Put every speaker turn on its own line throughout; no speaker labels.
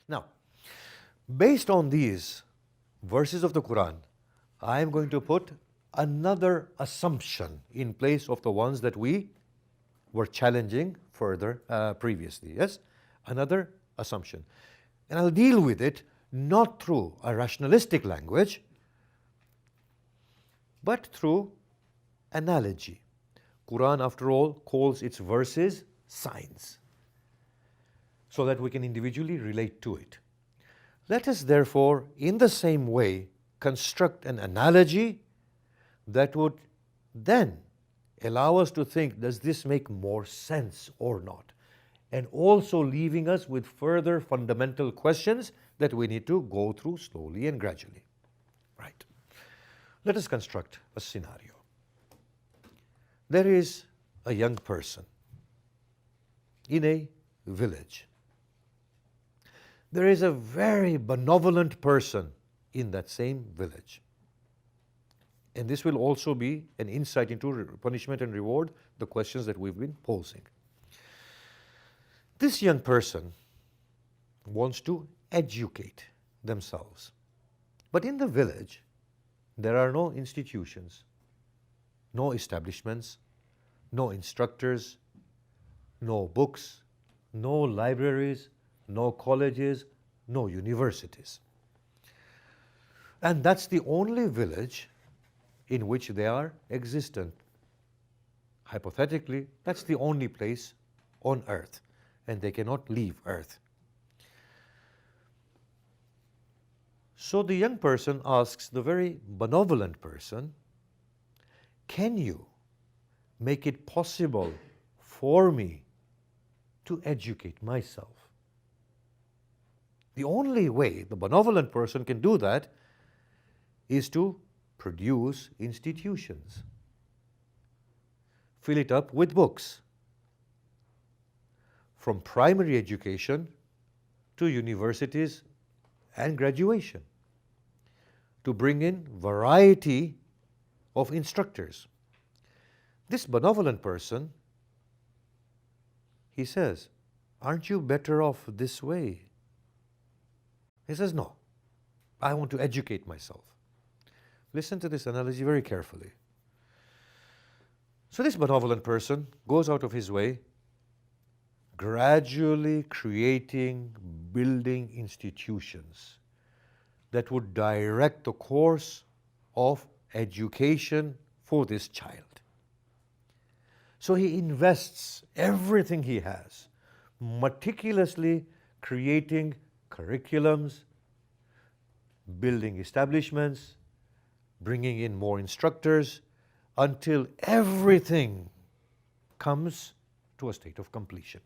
Now, based on these verses of the Quran, I am going to put another assumption in place of the ones that we were challenging further previously. Yes? Another assumption. And I'll deal with it not through a rationalistic language, but through analogy. Quran, after all, calls its verses signs, so that we can individually relate to it. Let us therefore, in the same way, construct an analogy that would then allow us to think, does this make more sense or not? And also leaving us with further fundamental questions that we need to go through slowly and gradually. Right. Let us construct a scenario. There is a young person in a village. There is a very benevolent person in that same village. And this will also be an insight into punishment and reward, the questions that we've been posing. This young person wants to educate themselves. But in the village, there are no institutions, no establishments, no instructors, no books, no libraries, no colleges, no universities. And that's the only village in which they are existent. Hypothetically, that's the only place on earth, and they cannot leave earth. So the young person asks the very benevolent person, can you make it possible for me to educate myself? The only way the benevolent person can do that is to produce institutions, fill it up with books, from primary education to universities and graduation, to bring in variety of instructors. This benevolent person, he says, aren't you better off this way? He says, no, I want to educate myself. Listen to this analogy very carefully. So this benevolent person goes out of his way, gradually creating, building institutions that would direct the course of education for this child. So he invests everything he has, meticulously creating curriculums, building establishments, bringing in more instructors, until everything comes to a state of completion,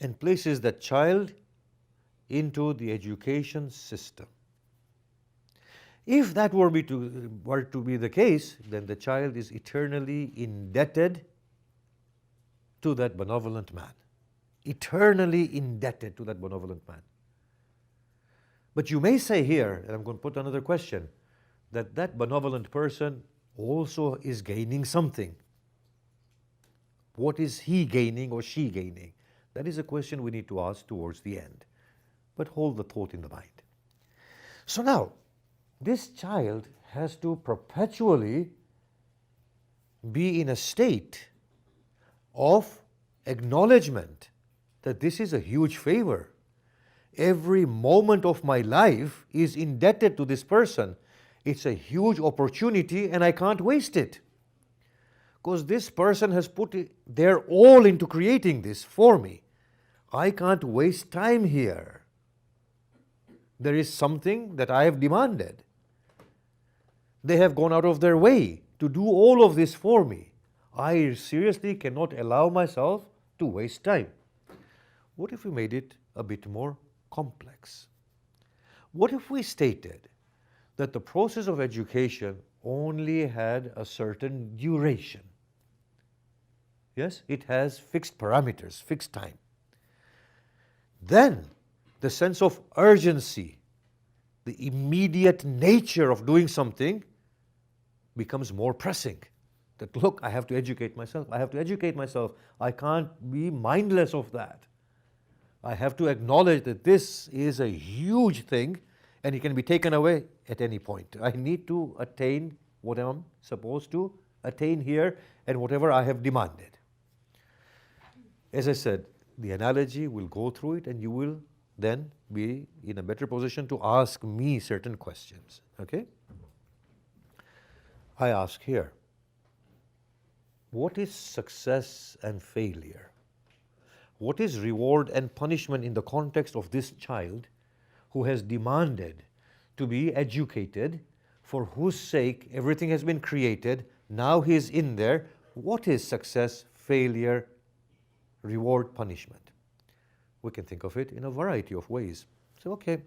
and places that child into the education system. If that were to be the case, then the child is eternally indebted to that benevolent man. Eternally indebted to that benevolent man. But you may say here, and I'm going to put another question, that that benevolent person also is gaining something. What is he gaining or she gaining? That is a question we need to ask towards the end. But hold the thought in the mind. So now, this child has to perpetually be in a state of acknowledgement that this is a huge favor. Every moment of my life is indebted to this person. It's a huge opportunity and I can't waste it. Because this person has put their all into creating this for me. I can't waste time here. There is something that I have demanded. They have gone out of their way to do all of this for me. I seriously cannot allow myself to waste time. What if we made it a bit more complex? What if we stated that the process of education only had a certain duration? Yes, it has fixed parameters, fixed time. Then the sense of urgency, the immediate nature of doing something becomes more pressing. That look, I have to educate myself. I have to educate myself. I can't be mindless of that. I have to acknowledge that this is a huge thing and it can be taken away at any point. I need to attain what I'm supposed to attain here and whatever I have demanded. As I said, the analogy will go through it and you will then be in a better position to ask me certain questions. Okay? I ask here, what is success and failure? What is reward and punishment in the context of this child who has demanded to be educated, for whose sake everything has been created, now he is in there? What is success, failure, reward, punishment? We can think of it in a variety of ways. So, okay,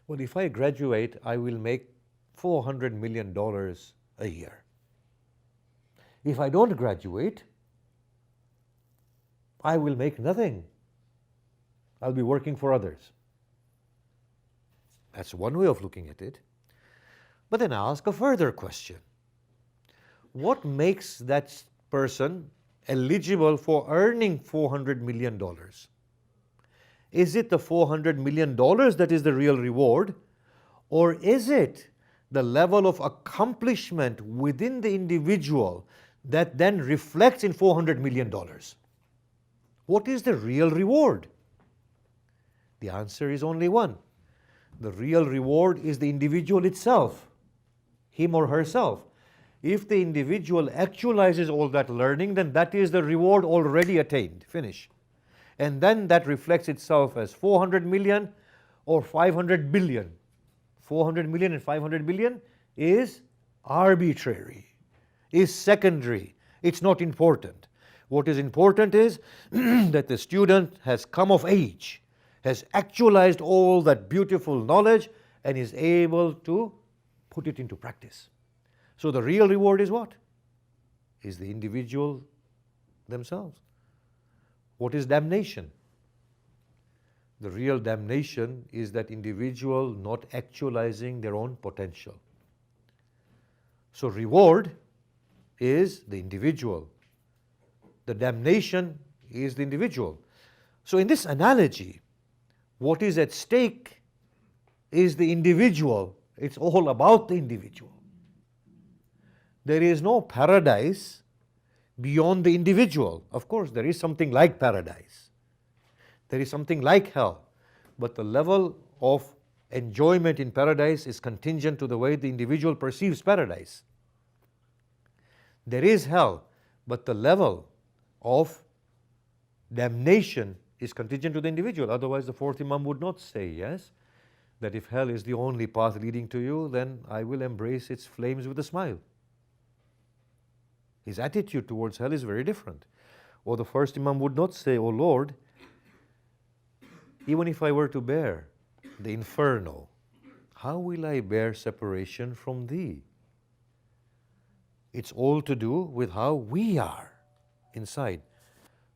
well, if I graduate, I will make $400 million a year. If I don't graduate, I will make nothing. I'll be working for others. That's one way of looking at it. But then I ask a further question. What makes that person eligible for earning $400 million? Is it the $400 million that is the real reward? Or is it the level of accomplishment within the individual that then reflects in $400 million? What is the real reward? The answer is only one. The real reward is the individual itself, him or herself. If the individual actualizes all that learning, then that is the reward already attained. Finish. And then that reflects itself as 400 million or 500 billion. 400 million and 500 billion is arbitrary, is secondary. It's not important. What is important is that the student has come of age, has actualized all that beautiful knowledge and is able to put it into practice. So the real reward is what? Is the individual themselves. What is damnation? The real damnation is that individual not actualizing their own potential. So reward is the individual. The damnation is the individual. So in this analogy, what is at stake is the individual. It's all about the individual. There is no paradise beyond the individual. Of course, there is something like paradise. There is something like hell. But the level of enjoyment in paradise is contingent to the way the individual perceives paradise. There is hell, but the level of damnation is contingent to the individual. Otherwise, the fourth Imam would not say, yes, that if hell is the only path leading to you, then I will embrace its flames with a smile. His attitude towards hell is very different. Or the first Imam would not say, "O Lord, even if I were to bear the inferno, how will I bear separation from Thee?" It's all to do with how we are inside.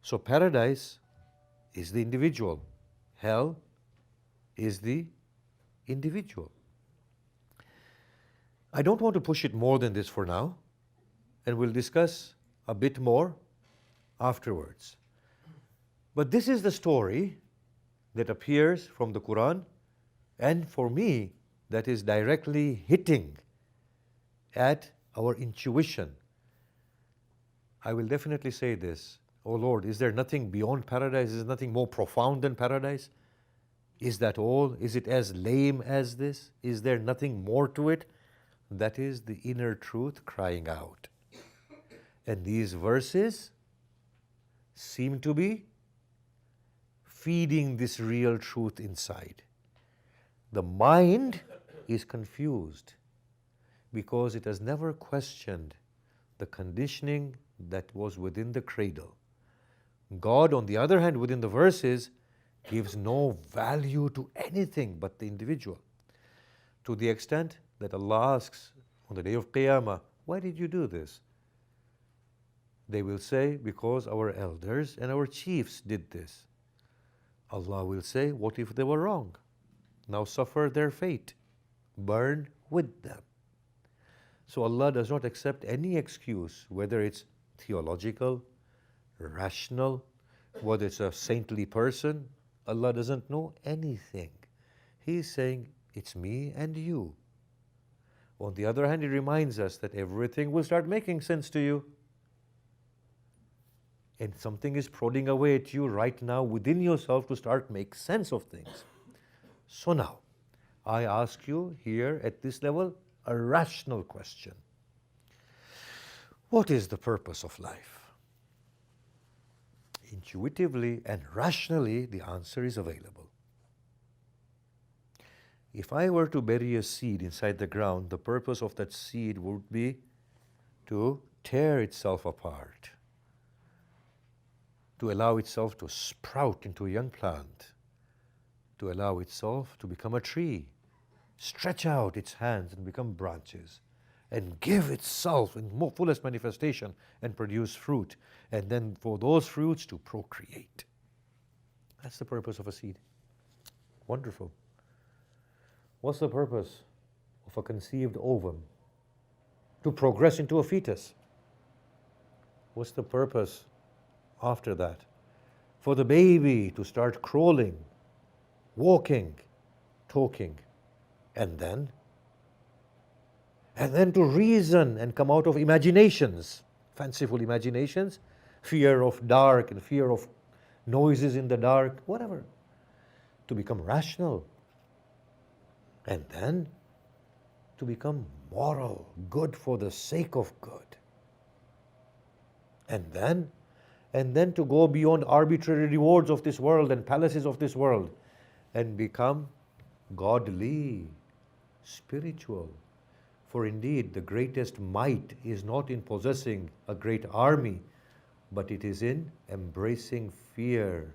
So paradise is the individual. Hell is the individual. I don't want to push it more than this for now, and we'll discuss a bit more afterwards. But this is the story that appears from the Quran, and for me, that is directly hitting at our intuition. I will definitely say this, "Oh Lord, is there nothing beyond paradise? Is there nothing more profound than paradise? Is that all? Is it as lame as this? Is there nothing more to it?" That is the inner truth crying out. And these verses seem to be feeding this real truth inside. The mind is confused because it has never questioned the conditioning that was within the cradle. God, on the other hand, within the verses, gives no value to anything but the individual. To the extent that Allah asks on the day of Qiyamah, "Why did you do this?" They will say, "Because our elders and our chiefs did this." Allah will say, "What if they were wrong? Now suffer their fate. Burn with them." So Allah does not accept any excuse, whether it's theological, rational, whether it's a saintly person. Allah doesn't know anything. He's saying, it's me and you. On the other hand, He reminds us that everything will start making sense to you. And something is prodding away at you right now within yourself to start make sense of things. So now, I ask you here at this level a rational question. What is the purpose of life? Intuitively and rationally, the answer is available. If I were to bury a seed inside the ground, the purpose of that seed would be to tear itself apart, to allow itself to sprout into a young plant, to allow itself to become a tree, stretch out its hands and become branches, and give itself in fullest manifestation and produce fruit, and then for those fruits to procreate. That's the purpose of a seed. Wonderful. What's the purpose of a conceived ovum? To progress into a fetus. What's the purpose after that? For the baby to start crawling, walking, talking, and then to reason and come out of imaginations, fanciful imaginations, fear of dark and fear of noises in the dark, whatever, to become rational, and then to become moral, good for the sake of good, and then to go beyond arbitrary rewards of this world and palaces of this world and become godly, spiritual. For indeed, the greatest might is not in possessing a great army, but it is in embracing fear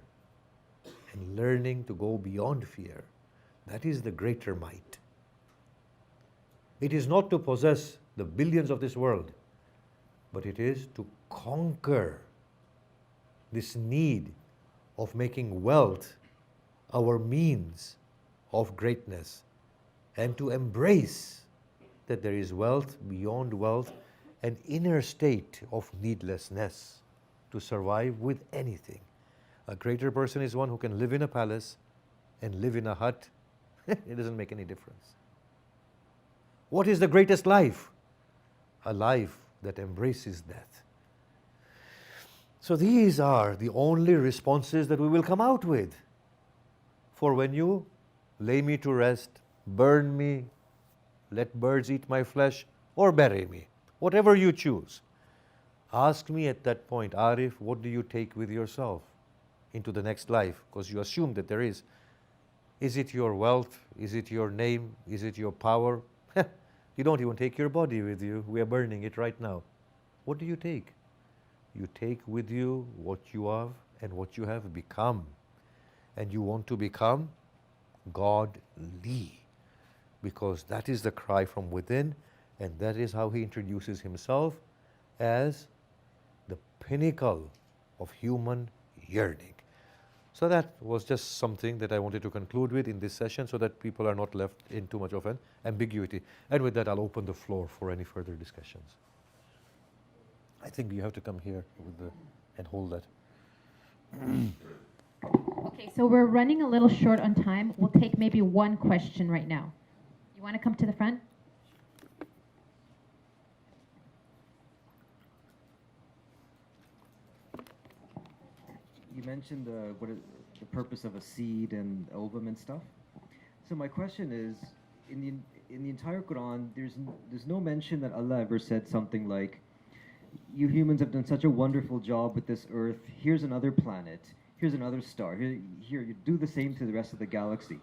and learning to go beyond fear. That is the greater might. It is not to possess the billions of this world, but it is to conquer this need of making wealth our means of greatness, and to embrace that there is wealth beyond wealth, an inner state of needlessness to survive with anything. A greater person is one who can live in a palace and live in a hut. It doesn't make any difference. What is the greatest life? A life that embraces death. So these are the only responses that we will come out with. For when you lay me to rest, burn me, let birds eat my flesh, or bury me, whatever you choose. Ask me at that point, Arif, what do you take with yourself into the next life? Because you assume that there is. Is it your wealth? Is it your name? Is it your power? You don't even take your body with you. We are burning it right now. What do you take? You take with you what you have and what you have become. And you want to become godly, because that is the cry from within, and that is how He introduces Himself as the pinnacle of human yearning. So that was just something that I wanted to conclude with in this session, so that people are not left in too much of an ambiguity. And with that, I'll open the floor for any further discussions. I think you have to come here and hold that.
Okay, so we're running a little short on time. We'll take maybe one question right now. You want to come to the front?
You mentioned the purpose of a seed and ovum and stuff. So my question is, in the entire Quran, there's no mention that Allah ever said something like, "You humans have done such a wonderful job with this earth. Here's another planet. Here's another star. Here, you do the same to the rest of the galaxy."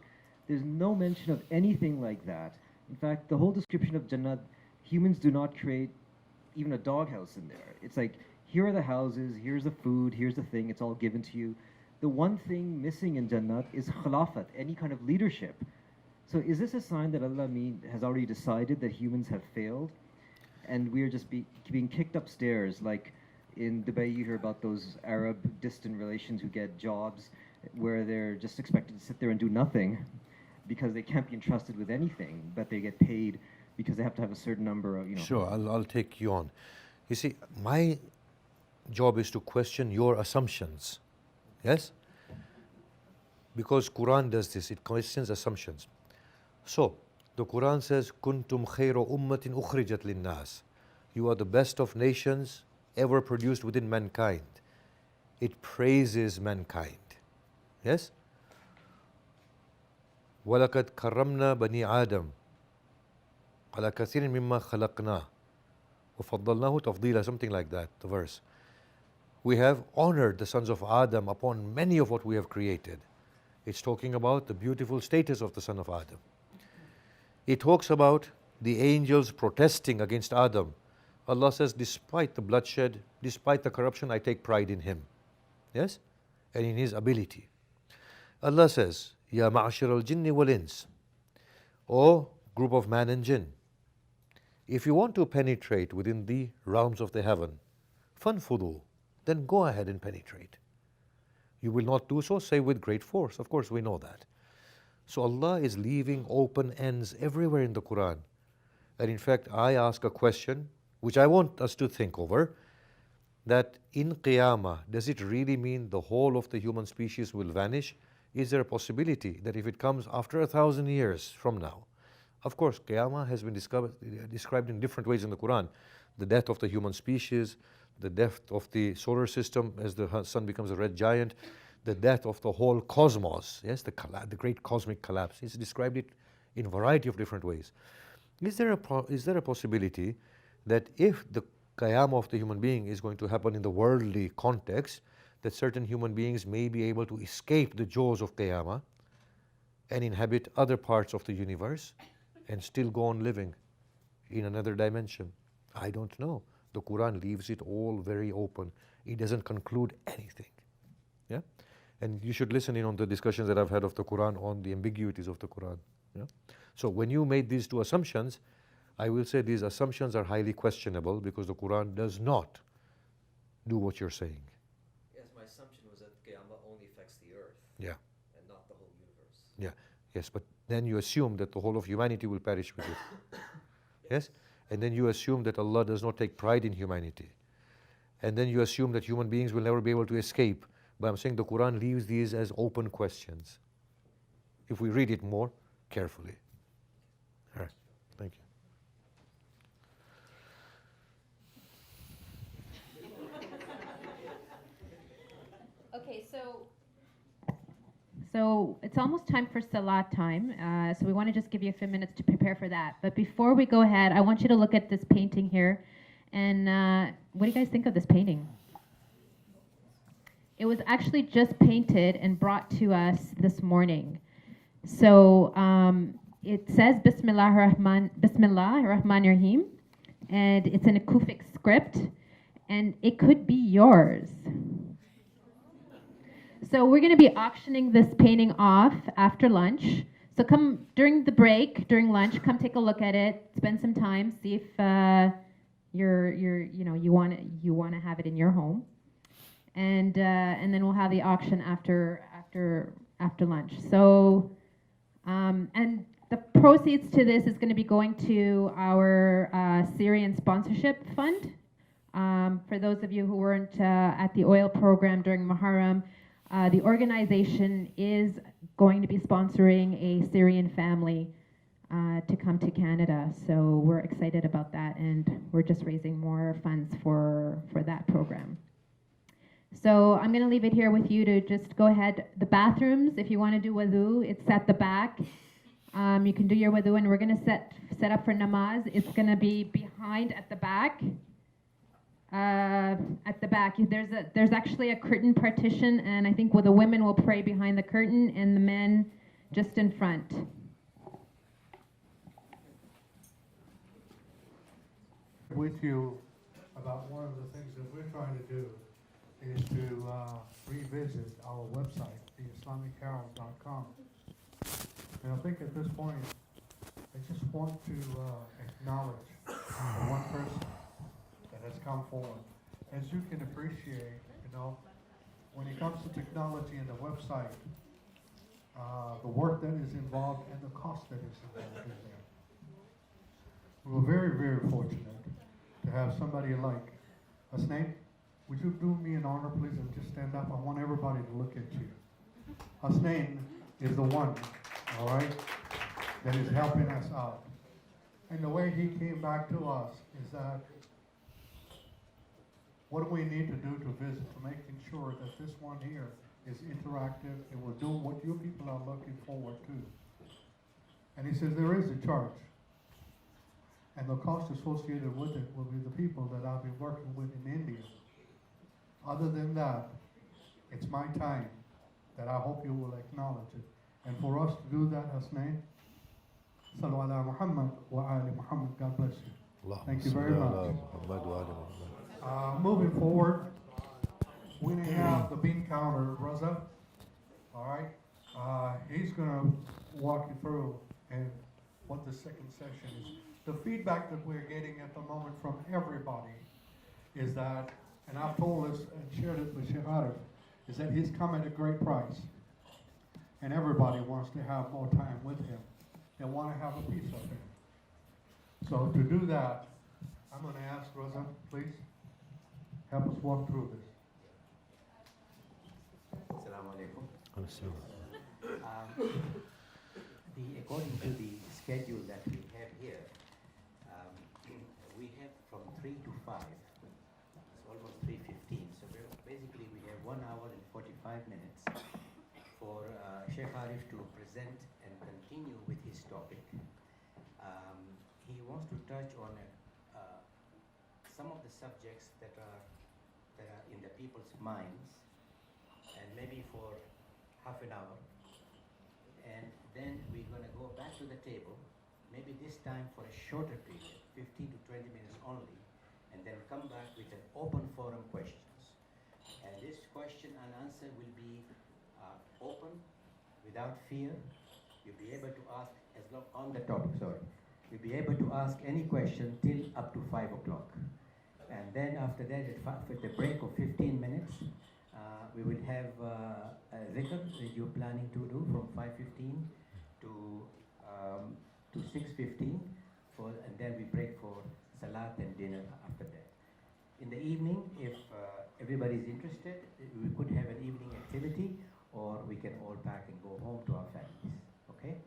There's no mention of anything like that. In fact, the whole description of Jannat, humans do not create even a doghouse in there. It's like, here are the houses, here's the food, here's the thing, it's all given to you. The one thing missing in Jannat is khilafat, any kind of leadership. So is this a sign that Allah has already decided that humans have failed? And we are just being kicked upstairs, like in Dubai you hear about those Arab distant relations who get jobs where they're just expected to sit there and do nothing because they can't be entrusted with anything, but they get paid because they have to have a certain number of,
Sure, I'll take you on. You see, my job is to question your assumptions, yes? because Quran does this, it questions assumptions. So, the Quran says, Kuntum khayra ummatin ukhrijat linnas. You are the best of nations ever produced within mankind. It praises mankind. Yes? وَلَقَدْ كَرَّمْنَا بَنِي آدَمَ عَلَى كَثِيرٍ مِمَّا خَلَقْنَا وَفَضَّلْنَاهُ تَفْضِيلًا, something like that, the verse. We have honored the sons of Adam upon many of what we have created. It's talking about the beautiful status of the son of Adam. It talks about the angels protesting against Adam. Allah says, despite the bloodshed, despite the corruption, I take pride in him. Yes? And in his ability. Allah says, Ya ma'ashir al-jinni wal-ins, O group of man and jinn, if you want to penetrate within the realms of the heaven, fanfudu, then go ahead and penetrate. You will not do so, say with great force. Of course, we know that. So Allah is leaving open ends everywhere in the Quran. And in fact, I ask a question, which I want us to think over, that in Qiyamah, does it really mean the whole of the human species will vanish? Is there a possibility that if it comes after 1,000 years from now? Of course, Qiyamah has been described in different ways in the Quran. The death of the human species, the death of the solar system as the sun becomes a red giant, the death of the whole cosmos, yes, the great cosmic collapse. He's described it in a variety of different ways. Is there a possibility that if the Qiyamah of the human being is going to happen in the worldly context, that certain human beings may be able to escape the jaws of Qiyamah and inhabit other parts of the universe and still go on living in another dimension? I don't know. The Quran leaves it all very open. It doesn't conclude anything. Yeah? And you should listen in on the discussions that I've had of the Quran on the ambiguities of the Quran. Yeah? So when you made these two assumptions, I will say these assumptions are highly questionable because the Quran does not do what you're saying.
Yes, my assumption was that Qiyamah only affects the earth.
Yeah.
And not the whole universe.
Yeah. Yes, but then you assume that the whole of humanity will perish with it. Yes? And then you assume that Allah does not take pride in humanity. And then you assume that human beings will never be able to escape. But I'm saying the Quran leaves these as open questions, if we read it more carefully. All right. Thank you.
Okay, so it's almost time for Salat time, so we want to just give you a few minutes to prepare for that. But before we go ahead, I want you to look at this painting here, and what do you guys think of this painting? It was actually just painted and brought to us this morning. So it says Bismillah Rahman Rahim, and it's in a Kufic script, and it could be yours. So we're going to be auctioning this painting off after lunch. So come during the break, during lunch, come take a look at it, spend some time, see if you want to have it in your home, and then we'll have the auction after lunch. So and the proceeds to this is going to be going to our Syrian sponsorship fund. For those of you who weren't at the oil program during Muharram, the organization is going to be sponsoring a Syrian family to come to Canada. So we're excited about that, and we're just raising more funds for that program. So I'm going to leave it here with you to just go ahead. The bathrooms, if you want to do wudu, it's at the back. You can do your wudu, and we're going to set up for namaz. It's going to be behind at the back. At the back, there's actually a curtain partition, and I think the women will pray behind the curtain, and the men just in front.
With you about one of the things that we're trying to do is to revisit our website, theislamicherald.com. And I think at this point, I just want to acknowledge the one person that has come forward. As you can appreciate, when it comes to technology and the website, the work that is involved and the cost that is involved in there. We were very, very fortunate to have somebody like Hasnain. Would you do me an honor, please, and just stand up? I want everybody to look at you. Hasnain is the one, all right, that is helping us out. And the way he came back to us is that what do we need to do to visit, to making sure that this one here is interactive, it will do what you people are looking forward to. And he says there is a charge. And the cost associated with it will be the people that I'll be working with in India. Other than that, it's my time that I hope you will acknowledge it. And for us to do that, Hasnain, Sallu ala Muhammad wa ali Muhammad. God bless you. Thank you very much. Moving forward, we have the bean counter, Raza. All right, he's going to walk you through and what the second session is. The feedback that we're getting at the moment from everybody is that, and I've told this and shared it with Sheikh Arif, is that he's come at a great price, and everybody wants to have more time with him. They want to have a piece of him. So to do that, I'm going to ask Raza, please, help us walk through this.
Assalamu alaikum. According to the schedule that we have here, we have from 3 to 5. It's almost 3:15. So basically, we have 1 hour and 45 minutes for Sheikh Arif to present and continue with his topic. He wants to touch on some of the subjects that are in the people's minds, and maybe for half an hour. And then we're going to go back to the table, maybe this time for a shorter period, 15 to 20 minutes only, and then come back with an open forum questions. And this question and answer will be open, without fear. You'll be able to ask, as long on the topic, sorry. You'll be able to ask any question till up to 5 o'clock. And then after that, with the break of 15 minutes, we will have a zikr that you're planning to do from 5:15 to 6:15, and then we break for salat and dinner after that. In the evening, if everybody is interested, we could have an evening activity, or we can all pack and go home to our families. Okay?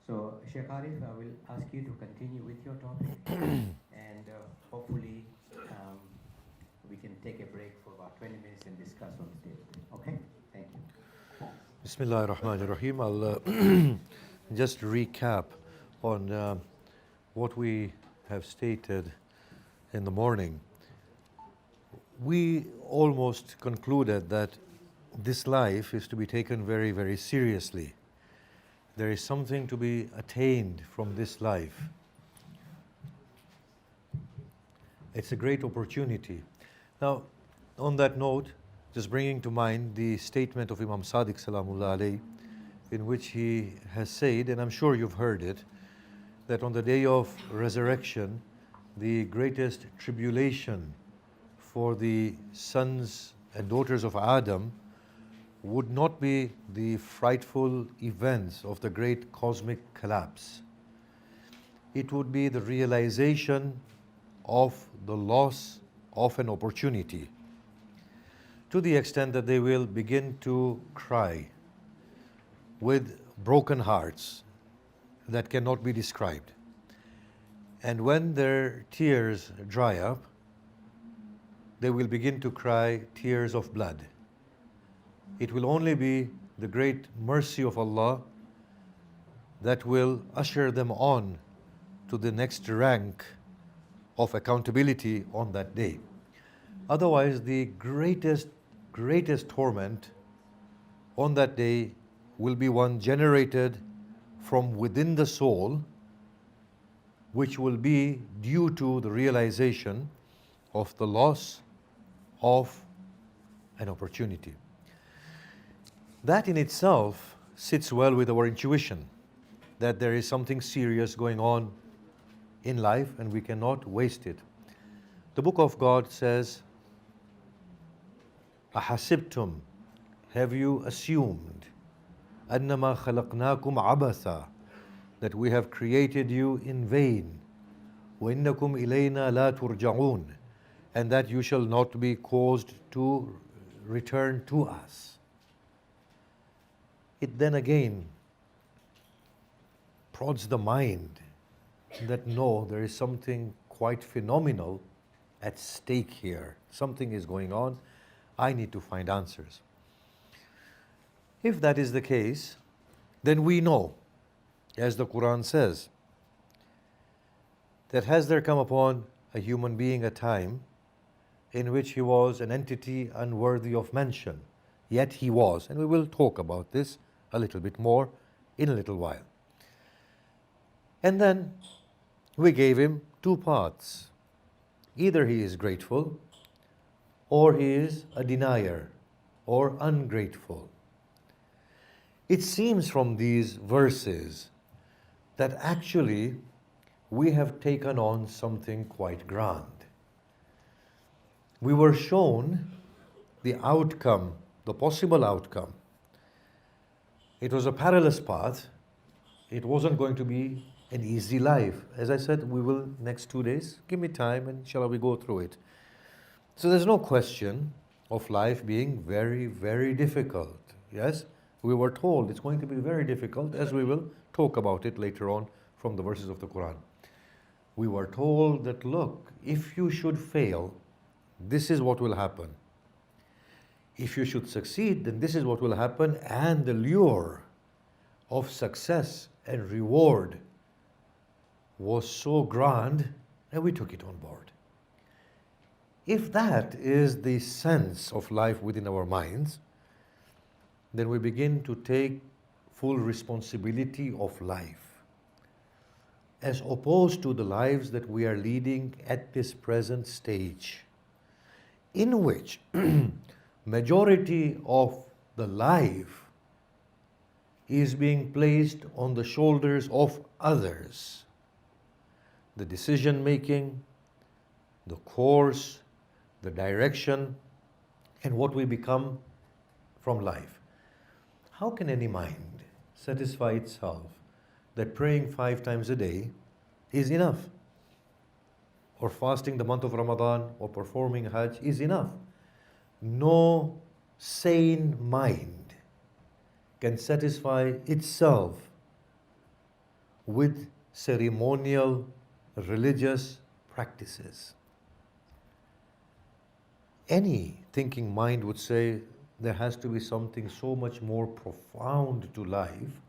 So, Sheikh Arif, I will ask you to continue with your topic, and hopefully we can take a break for about 20 minutes and discuss on the table. Okay? Thank you.
Bismillah ar-Rahman ar-Rahim. I'll just recap on what we have stated in the morning. We almost concluded that this life is to be taken very, very seriously. There is something to be attained from this life. It's a great opportunity. Now, on that note, just bringing to mind the statement of Imam Sadiq Salamullah alayhi, in which he has said, and I'm sure you've heard it, that on the day of resurrection, the greatest tribulation for the sons and daughters of Adam would not be the frightful events of the great cosmic collapse. It would be the realization of the loss of an opportunity, to the extent that they will begin to cry with broken hearts that cannot be described. And when their tears dry up, they will begin to cry tears of blood. It will only be the great mercy of Allah that will usher them on to the next rank of accountability on that day. Otherwise, the greatest torment on that day will be one generated from within the soul, which will be due to the realization of the loss of an opportunity. That in itself sits well with our intuition that there is something serious going on in life and we cannot waste it. The Book of God says, أَحَسِبْتُمْ, have you assumed, أَنَّمَا خَلَقْنَاكُمْ عَبَثًا, that we have created you in vain, وَإِنَّكُمْ إِلَيْنَا لَا تُرْجَعُونَ, and that you shall not be caused to return to us. It then again prods the mind that no, there is something quite phenomenal at stake here. Something is going on. I need to find answers. If that is the case, then we know, as the Quran says, that has there come upon a human being a time in which he was an entity unworthy of mention, yet he was. And we will talk about this a little bit more in a little while. And then we gave him two paths. Either he is grateful, or he is a denier, or ungrateful. It seems from these verses that actually we have taken on something quite grand. We were shown the outcome, the possible outcome. It was a perilous path. It wasn't going to be an easy life. As I said, we will next 2 days. Give me time and shall we go through it. So there's no question of life being very, very difficult. Yes? We were told it's going to be very difficult, as we will talk about it later on from the verses of the Quran. We were told that, look, if you should fail, this is what will happen. If you should succeed, then this is what will happen. And the lure of success and reward was so grand that we took it on board. If that is the sense of life within our minds, then we begin to take full responsibility of life, as opposed to the lives that we are leading at this present stage, in which majority of the life is being placed on the shoulders of others. The decision making, the course, the direction, and what we become from life. How can any mind satisfy itself that praying 5 times a day is enough? Or fasting the month of Ramadan or performing Hajj is enough? No sane mind can satisfy itself with ceremonial religious practices. Any thinking mind would say there has to be something so much more profound to life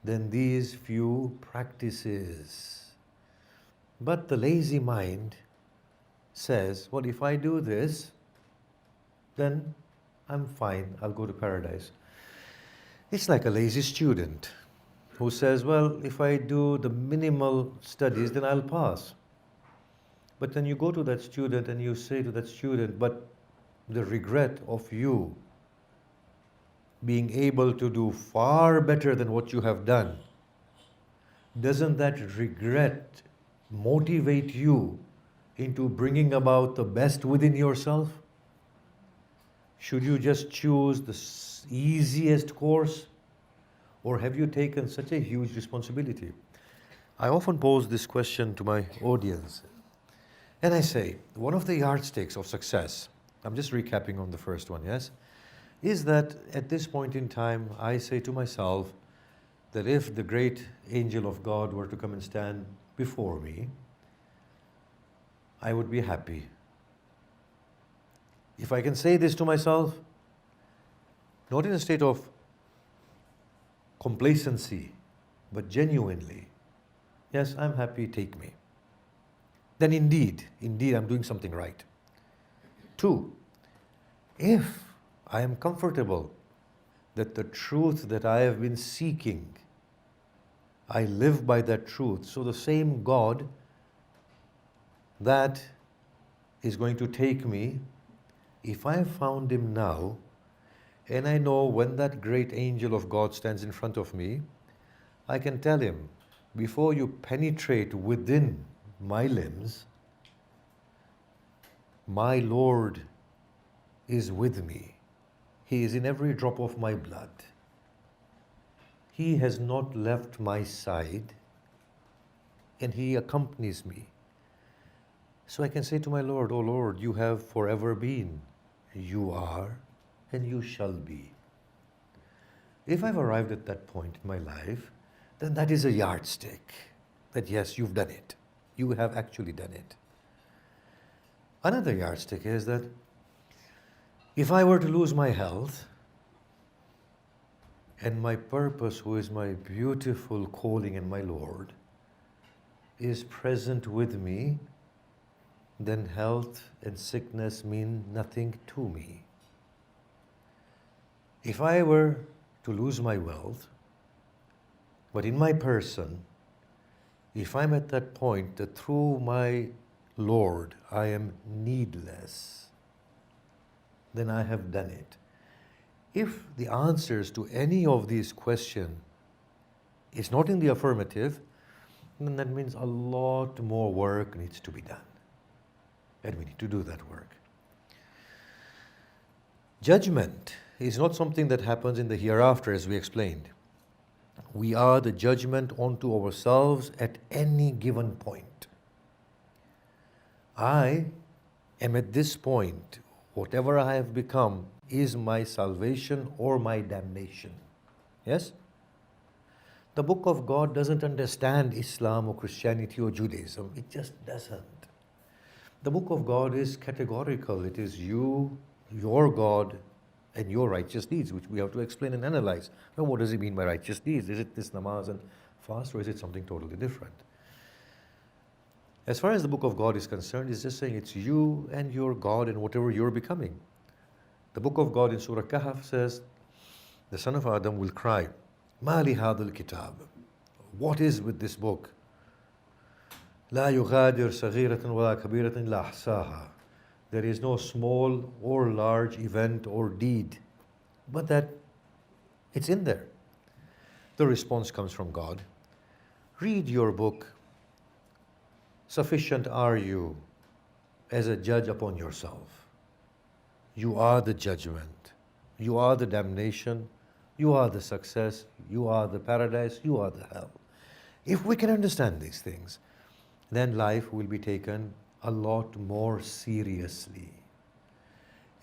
than these few practices. But the lazy mind says, well, if I do this, then I'm fine, I'll go to paradise. It's like a lazy student who says, well, if I do the minimal studies, then I'll pass. But then you go to that student and you say to that student, but the regret of you being able to do far better than what you have done, doesn't that regret motivate you into bringing about the best within yourself? Should you just choose the easiest course? Or have you taken such a huge responsibility? I often pose this question to my audience. And I say, one of the yardsticks of success, I'm just recapping on the first one, yes, is that at this point in time, I say to myself that if the great angel of God were to come and stand before me, I would be happy. If I can say this to myself, not in a state of complacency, but genuinely, yes, I'm happy, take me. Then indeed, I'm doing something right. 2, if I am comfortable that the truth that I have been seeking, I live by that truth. So the same God that is going to take me, if I have found Him now, and I know when that great angel of God stands in front of me, I can tell him, before you penetrate within my limbs, my Lord is with me. He is in every drop of my blood. He has not left my side, and He accompanies me. So I can say to my Lord, "Oh Lord, you have forever been, you are, and you shall be." If I've arrived at that point in my life, then that is a yardstick that yes, you've done it. You have actually done it. Another yardstick is that if I were to lose my health and my purpose, who is my beautiful calling and my Lord, is present with me, then health and sickness mean nothing to me. If I were to lose my wealth, but in my person, if I'm at that point that through my Lord I am needless, then I have done it. If the answers to any of these questions is not in the affirmative, then that means a lot more work needs to be done. And we need to do that work. Judgment is not something that happens in the hereafter, as we explained. We are the judgment onto ourselves at any given point. I am at this point, whatever I have become is my salvation or my damnation. Yes? The Book of God doesn't understand Islam or Christianity or Judaism. It just doesn't. The Book of God is categorical. It is you, your God, and your righteous deeds, which we have to explain and analyze. Now, what does it mean by righteous deeds? Is it this namaz and fast, or is it something totally different? As far as the Book of God is concerned, it's just saying it's you and your God and whatever you're becoming. The Book of God in Surah Kahf says, the son of Adam will cry, "Ma li hadha al-kitab?" What is with this book? "La yughadir saghiratan wa la kabiratan illa ahsaha." There is no small or large event or deed, but that it's in there. The response comes from God. Read your book. Sufficient are you as a judge upon yourself. You are the judgment. You are the damnation. You are the success. You are the paradise. You are the hell. If we can understand these things, then life will be taken a lot more seriously.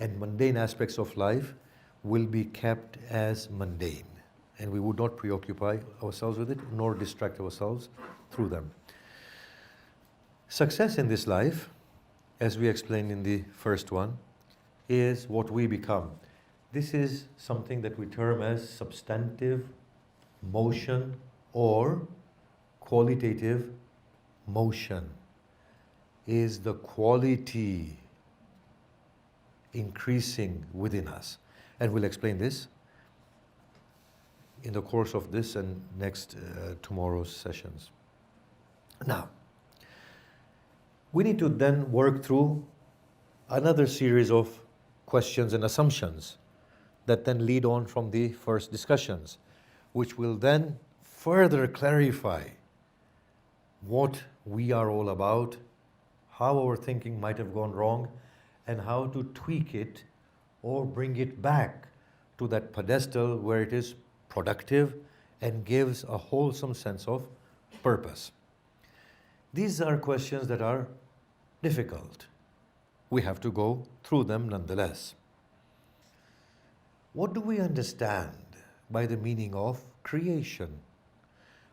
And mundane aspects of life will be kept as mundane. And we would not preoccupy ourselves with it, nor distract ourselves through them. Success in this life, as we explained in the first one, is what we become. This is something that we term as substantive motion or qualitative motion. Is the quality increasing within us? And we'll explain this in the course of this and next tomorrow's sessions. Now, we need to then work through another series of questions and assumptions that then lead on from the first discussions, which will then further clarify what we are all about, how our thinking might have gone wrong, and how to tweak it or bring it back to that pedestal where it is productive and gives a wholesome sense of purpose. These are questions that are difficult. We have to go through them nonetheless. What do we understand by the meaning of creation?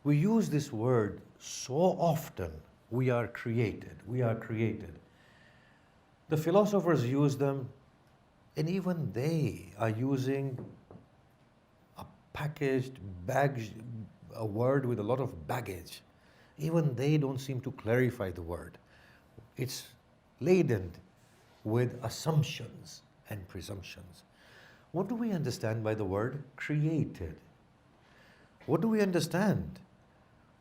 We use this word so often. We are created. We are created. The philosophers use them, and even they are using a packaged, a word with a lot of baggage. Even they don't seem to clarify the word. It's laden with assumptions and presumptions. What do we understand by the word created? What do we understand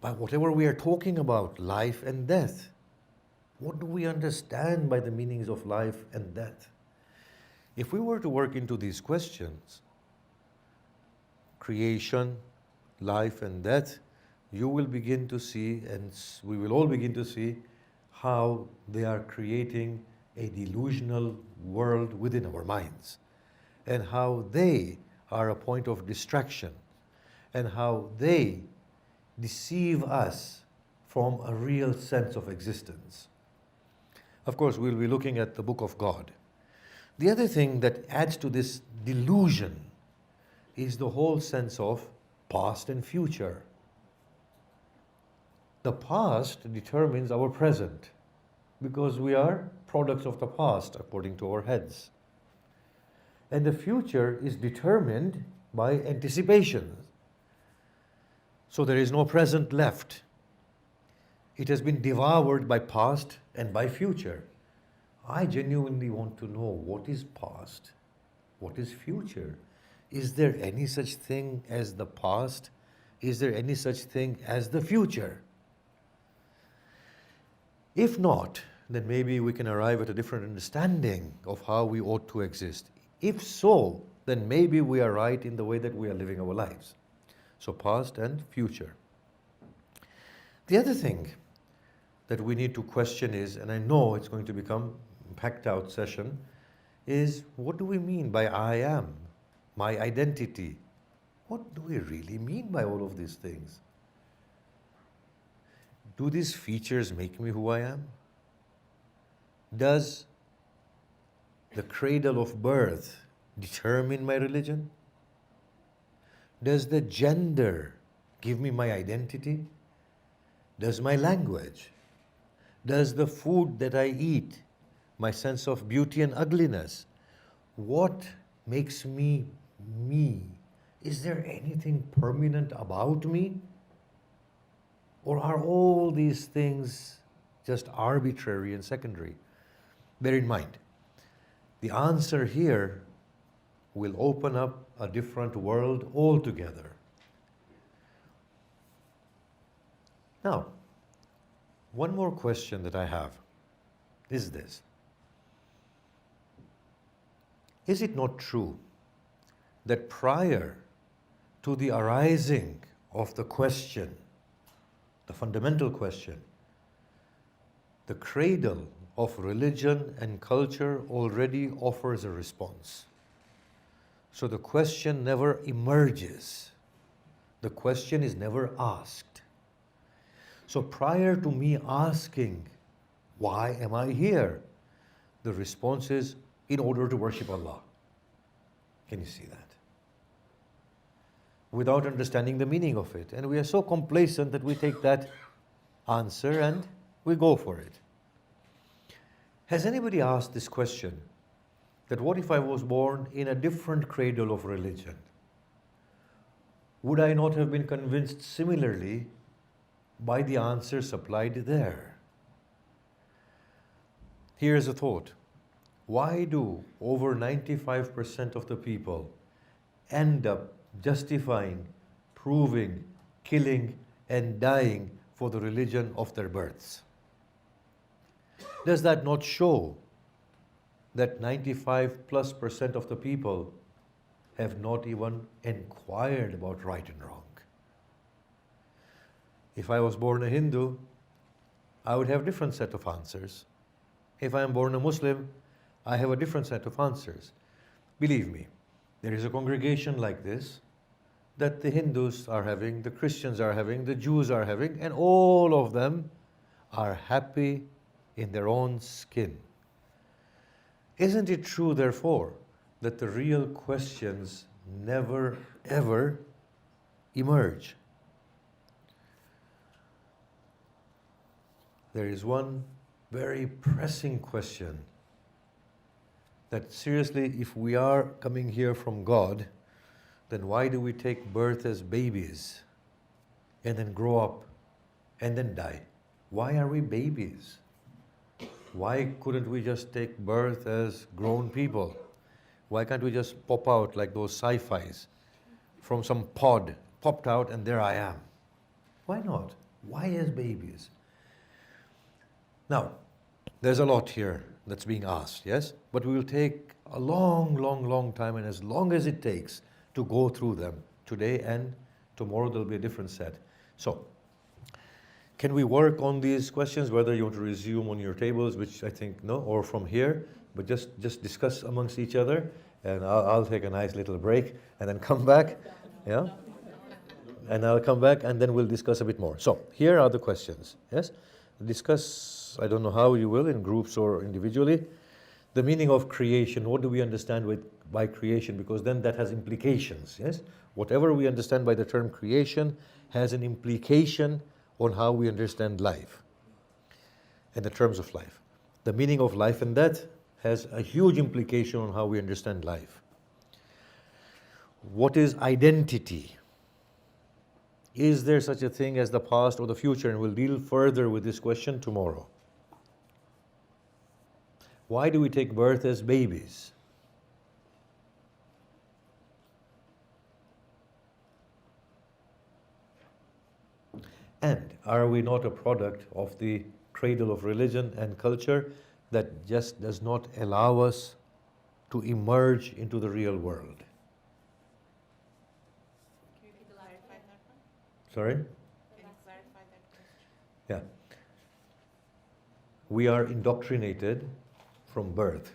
by whatever we are talking about, life and death? What do we understand by the meanings of life and death? If we were to work into these questions, creation, life and death, you will begin to see, and we will all begin to see, how they are creating a delusional world within our minds, and how they are a point of distraction, and how they deceive us from a real sense of existence. Of course, we'll be looking at the Book of God. The other thing that adds to this delusion is the whole sense of past and future. The past determines our present because we are products of the past according to our heads. And the future is determined by anticipation. So there is no present left. It has been devoured by past and by future. I genuinely want to know what is past, what is future. Is there any such thing as the past? Is there any such thing as the future? If not, then maybe we can arrive at a different understanding of how we ought to exist. If so, then maybe we are right in the way that we are living our lives. So past and future. The other thing that we need to question is, and I know it's going to become a packed out session, is what do we mean by I am, my identity? What do we really mean by all of these things? Do these features make me who I am? Does the cradle of birth determine my religion? Does the gender give me my identity? Does my language? Does the food that I eat, my sense of beauty and ugliness? What makes me me? Is there anything permanent about me? Or are all these things just arbitrary and secondary? Bear in mind, the answer here will open up a different world altogether. Now, one more question that I have is this. Is it not true that prior to the arising of the question, the fundamental question, the cradle of religion and culture already offers a response? So the question never emerges. The question is never asked. So prior to me asking, why am I here? The response is, in order to worship Allah. Can you see that? Without understanding the meaning of it. And we are so complacent that we take that answer and we go for it. Has anybody asked this question? That what if I was born in a different cradle of religion? Would I not have been convinced similarly by the answer supplied there? Here's a thought. Why do over 95% of the people end up justifying, proving, killing, and dying for the religion of their births? Does that not show that 95+% of the people have not even inquired about right and wrong? If I was born a Hindu, I would have a different set of answers. If I am born a Muslim, I have a different set of answers. Believe me, there is a congregation like this that the Hindus are having, the Christians are having, the Jews are having, and all of them are happy in their own skin. Isn't it true, therefore, that the real questions never ever emerge? There is one very pressing question that seriously, if we are coming here from God, then why do we take birth as babies and then grow up and then die? Why are we babies? Why couldn't we just take birth as grown people? Why can't we just pop out like those sci-fis from some pod, popped out and there I am? Why not? Why as babies? Now, there's a lot here that's being asked, yes? But we will take a long time, and as long as it takes to go through them. Today and tomorrow there'll be a different set. So, can we work on these questions, whether you want to resume on your tables, which I think no, or from here, but just discuss amongst each other, and I'll take a nice little break and then come back, yeah? And I'll come back and then we'll discuss a bit more. So, here are the questions, yes? Discuss, I don't know how you will, in groups or individually, the meaning of creation. What do we understand by creation? Because then that has implications, yes? Whatever we understand by the term creation has an implication on how we understand life and the terms of life. The meaning of life and death has a huge implication on how we understand life. What is identity? Is there such a thing as the past or the future? And we'll deal further with this question tomorrow. Why do we take birth as babies? And are we not a product of the cradle of religion and culture that just does not allow us to emerge into the real world?
Can you clarify that one?
Sorry?
Can you clarify that question?
Yeah. We are indoctrinated from birth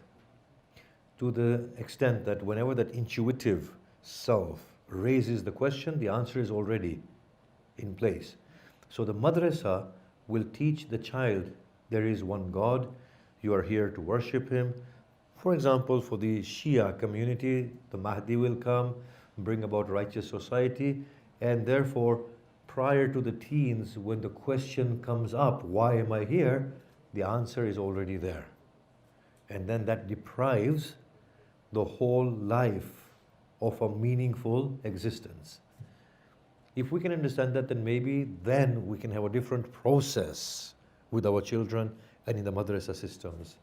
to the extent that whenever that intuitive self raises the question, the answer is already in place. So the madrasa will teach the child there is one God, you are here to worship Him. For example, for the Shia community, the Mahdi will come, bring about righteous society, and therefore, prior to the teens, when the question comes up, why am I here? The answer is already there. And then that deprives the whole life of a meaningful existence. If we can understand that, then maybe then we can have a different process with our children and in the madrasa systems,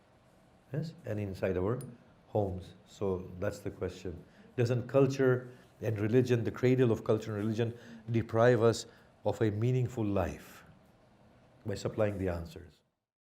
yes, and inside our homes. So that's the question. Doesn't culture and religion, the cradle of culture and religion, deprive us of a meaningful life by supplying the answers?